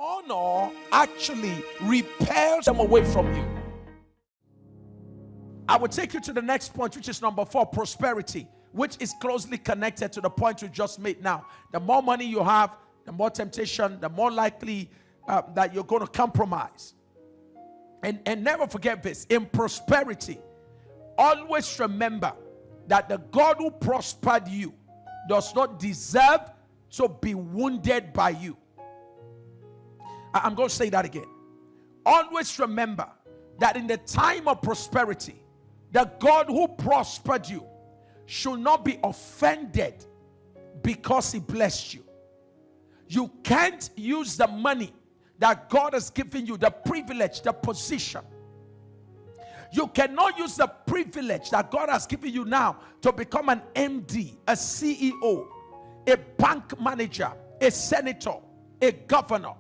Honor actually repels them away from you. I will take you to the next point, which is number 4, prosperity, which is closely connected to the point you just made now. The more money you have, the more temptation, the more likely that you're going to compromise. And never forget this, in prosperity, always remember that the God who prospered you does not deserve to be wounded by you. I'm going to say that again. Always remember that in the time of prosperity, the God who prospered you should not be offended because he blessed you. You can't use the money that God has given you, the privilege, the position. You cannot use the privilege that God has given you now to become an MD, a CEO, a bank manager, a senator, a governor,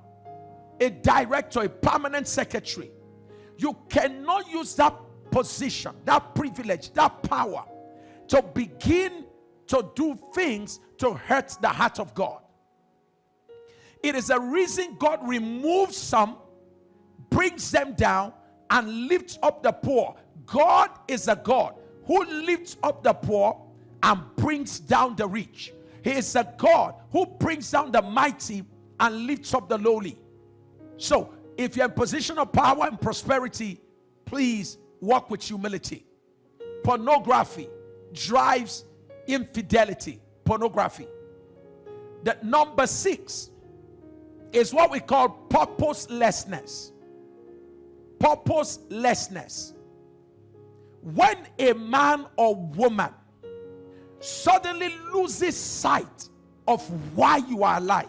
a director, a permanent secretary. You cannot use that position, that privilege, that power to begin to do things to hurt the heart of God. It is a reason God removes some, brings them down, and lifts up the poor. God is a God who lifts up the poor and brings down the rich. He is a God who brings down the mighty and lifts up the lowly. So, if you're in position of power and prosperity, please walk with humility. Pornography drives infidelity. Pornography. The number 6 is what we call purposelessness. Purposelessness. When a man or woman suddenly loses sight of why you are alive,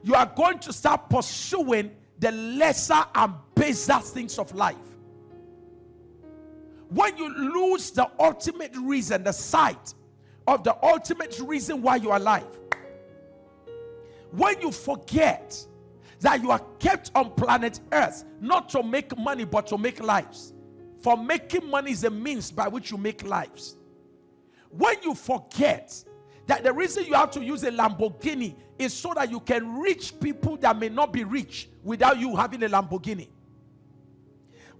you are going to start pursuing the lesser and baser things of life. When you lose the ultimate reason, the sight of the ultimate reason why you are alive, when you forget that you are kept on planet Earth not to make money but to make lives, for making money is a means by which you make lives. When you forget that the reason you have to use a Lamborghini is so that you can reach people that may not be rich without you having a Lamborghini.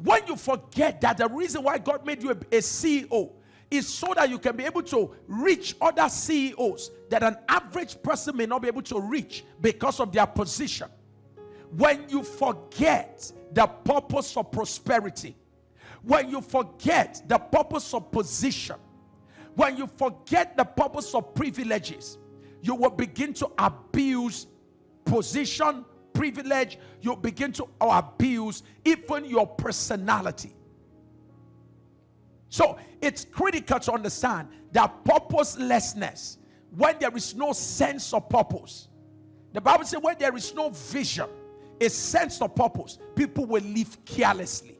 When you forget that the reason why God made you a CEO is so that you can be able to reach other CEOs that an average person may not be able to reach because of their position. When you forget the purpose of prosperity, when you forget the purpose of position, when you forget the purpose of privileges, you will begin to abuse position, privilege. You begin to abuse even your personality. So it's critical to understand that purposelessness, when there is no sense of purpose, the Bible says when there is no vision, a sense of purpose, people will live carelessly.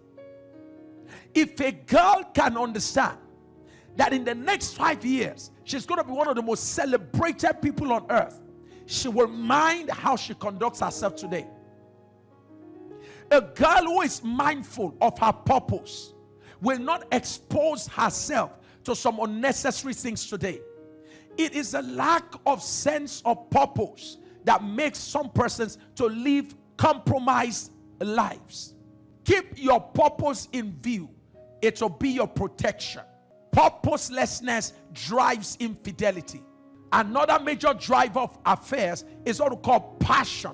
If a girl can understand that in the next 5 years, she's going to be one of the most celebrated people on earth, she will mind how she conducts herself today. A girl who is mindful of her purpose will not expose herself to some unnecessary things today. It is a lack of sense of purpose that makes some persons to live compromised lives. Keep your purpose in view. It will be your protection. Purposelessness drives infidelity. Another major driver of affairs is what we call passion.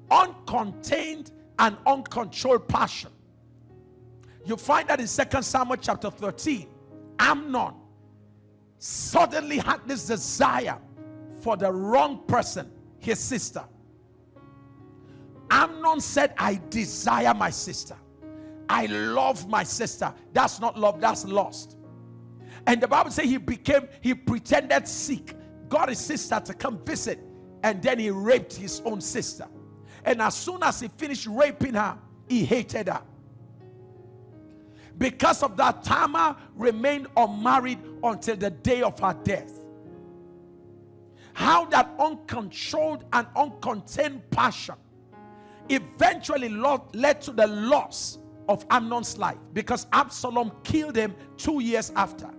Uncontained and uncontrolled passion. You find that in 2 Samuel chapter 13. Amnon suddenly had this desire for the wrong person, his sister. Amnon said, I desire my sister. I love my sister. That's not love, that's lust. And the Bible says he pretended sick, got his sister to come visit, and then he raped his own sister. And as soon as he finished raping her, he hated her. Because of that, Tamar remained unmarried until the day of her death. How that uncontrolled and uncontained passion eventually led to the loss of Amnon's life, because Absalom killed him 2 years after.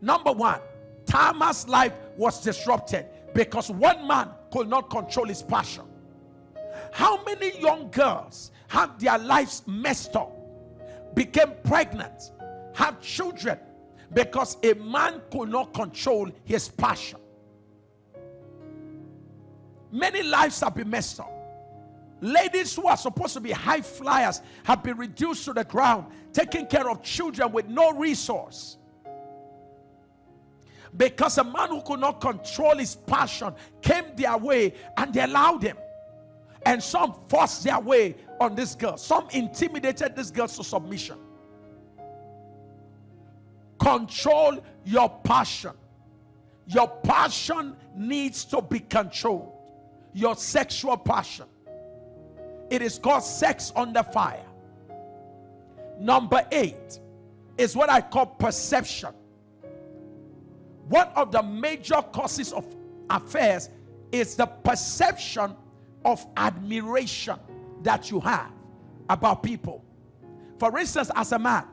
Number 1, Tamar's life was disrupted because one man could not control his passion. How many young girls have their lives messed up, became pregnant, have children, because a man could not control his passion? Many lives have been messed up. Ladies who are supposed to be high flyers have been reduced to the ground, taking care of children with no resource. Because a man who could not control his passion came their way and they allowed him. And some forced their way on this girl. Some intimidated this girl to submission. Control your passion. Your passion needs to be controlled. Your sexual passion. It is called sex under fire. Number 8 is what I call perception. One of the major causes of affairs is the perception of admiration that you have about people. For instance, as a man,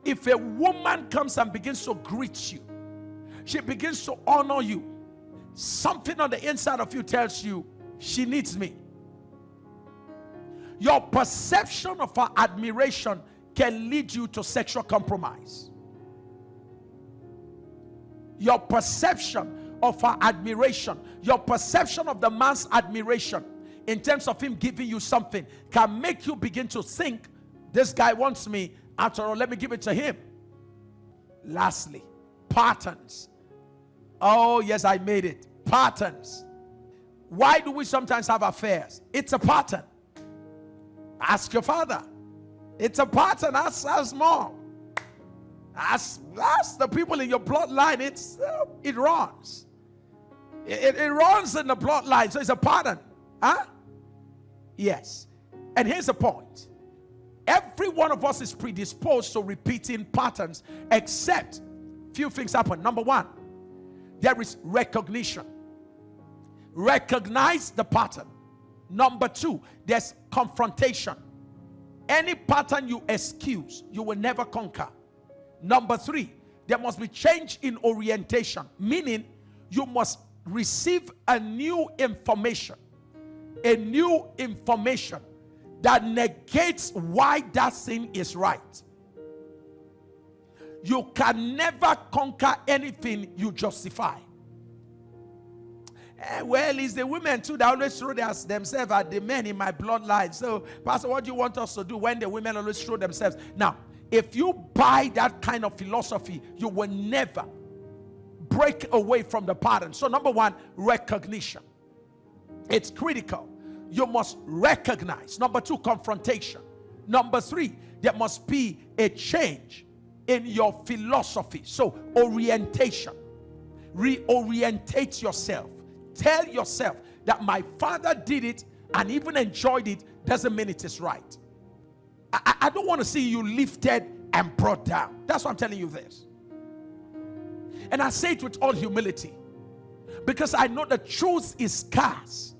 if a woman comes and begins to greet you, she begins to honor you, something on the inside of you tells you she needs me. Your perception of her admiration can lead you to sexual compromise. Your perception of her admiration, your perception of the man's admiration in terms of him giving you something can make you begin to think, this guy wants me, after all, let me give it to him. Lastly, patterns. Oh yes, I made it. Patterns. Why do we sometimes have affairs? It's a pattern. Ask your father. It's a pattern. Ask mom. Ask the people in your bloodline. It runs. It runs in the bloodline, so it's a pattern. Huh? Yes. And here's the point. Every one of us is predisposed to repeating patterns, except few things happen. Number 1, there is recognition. Recognize the pattern. Number 2, there's confrontation. Any pattern you excuse, you will never conquer. Number 3, there must be change in orientation, meaning you must receive a new information that negates why that thing is right. You can never conquer anything you justify. Well, it's the women too that always throw themselves at the men in my bloodline. So, Pastor, what do you want us to do when the women always throw themselves? Now, if you buy that kind of philosophy, you will never break away from the pattern. So, number 1, recognition. It's critical. You must recognize. Number 2, confrontation. Number 3, there must be a change in your philosophy. So, orientation. Reorientate yourself. Tell yourself that my father did it and even enjoyed it doesn't mean it is right. I don't want to see you lifted and brought down. That's why I'm telling you this. And I say it with all humility, because I know the truth is scarce.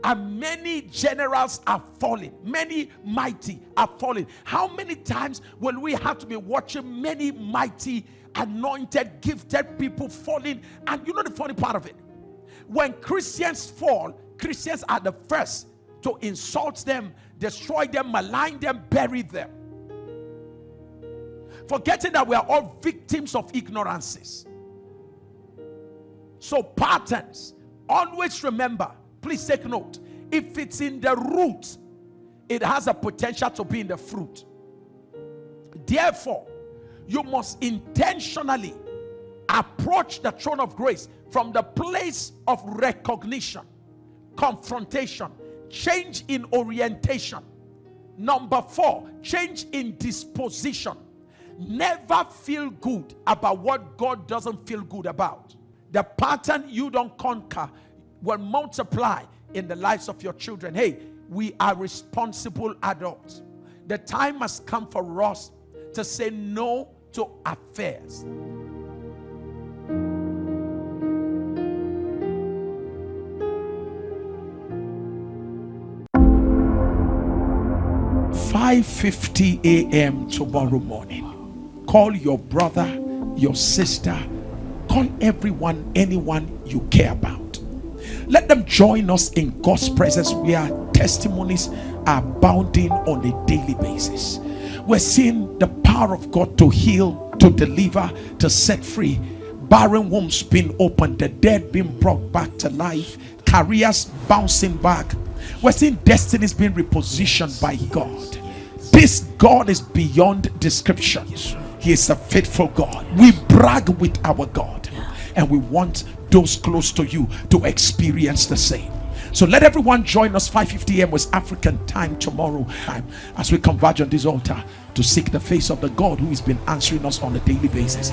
And many generals are falling. Many mighty are falling. How many times will we have to be watching many mighty, anointed, gifted people falling? And you know the funny part of it? When Christians fall, Christians are the first to insult them, destroy them, malign them, bury them. Forgetting that we are all victims of ignorances. So patterns, always remember, please take note, if it's in the root, it has a potential to be in the fruit. Therefore, you must intentionally approach the throne of grace from the place of recognition, confrontation, change in orientation. Number 4, change in disposition. Never feel good about what God doesn't feel good about. The pattern you don't conquer will multiply in the lives of your children. Hey, we are responsible adults. The time has come for us to say no to affairs. "5:50 a.m. tomorrow morning. Call your brother, your sister, call everyone, anyone you care about. Let them join us in God's presence where testimonies are abounding on a daily basis. We're seeing the power of God to heal, to deliver, to set free. Barren wombs being opened, the dead being brought back to life, careers bouncing back. We're seeing destinies being repositioned by God. This God is beyond description. He is a faithful God. We brag with our God, and we want those close to you to experience the same. So let everyone join us 5:50 a.m. West African time tomorrow as we converge on this altar to seek the face of the God who has been answering us on a daily basis.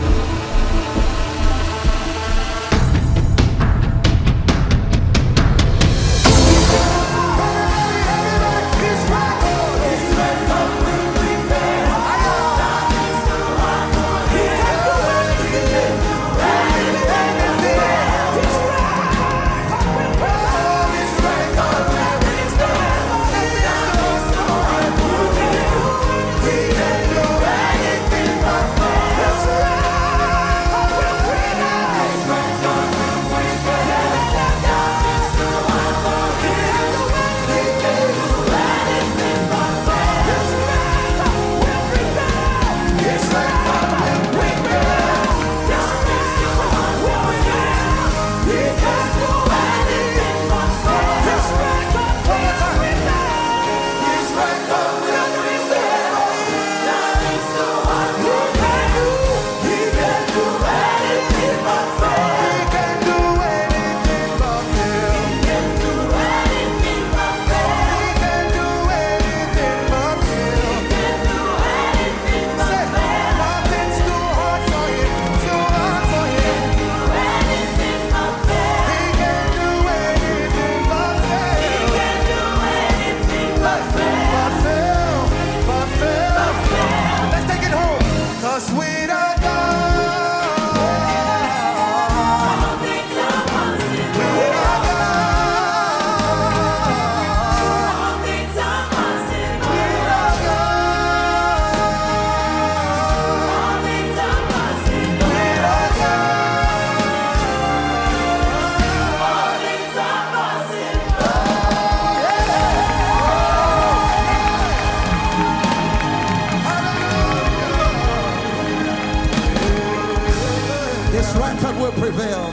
Prevail.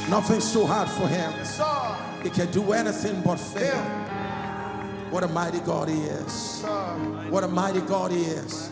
Nothing's too hard for him. He can do anything but fail. What a mighty God he is. What a mighty God he is.